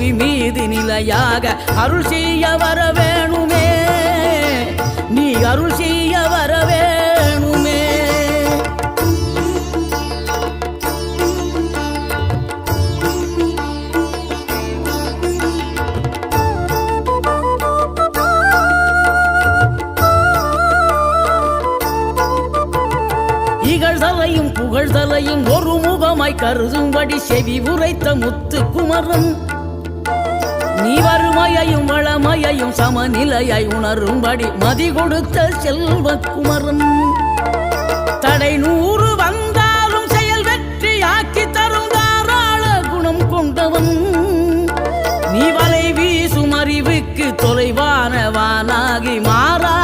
புவி மீது நிலையாக அருள் செய்ய வர வேணுமே, நீ அருள் செய்ய வர வேணுமே. இகழ்தலையும் புகழ்தலையும் ஒரு முகமாய் கருதும்படி செவி உரைத்த முத்து குமரன், நீ வறுமையையும் வளமையையும் சமநிலையை உணரும்படி மதி கொடுத்த செல்வ குமரன். தடை 100 வந்தாலும் செயல் வெற்றியாக்கி தரும் தாராள குணம் கொண்டவன், நீ வலை வீசும் அறிவுக்கு தொலைவானவானாகி மாறா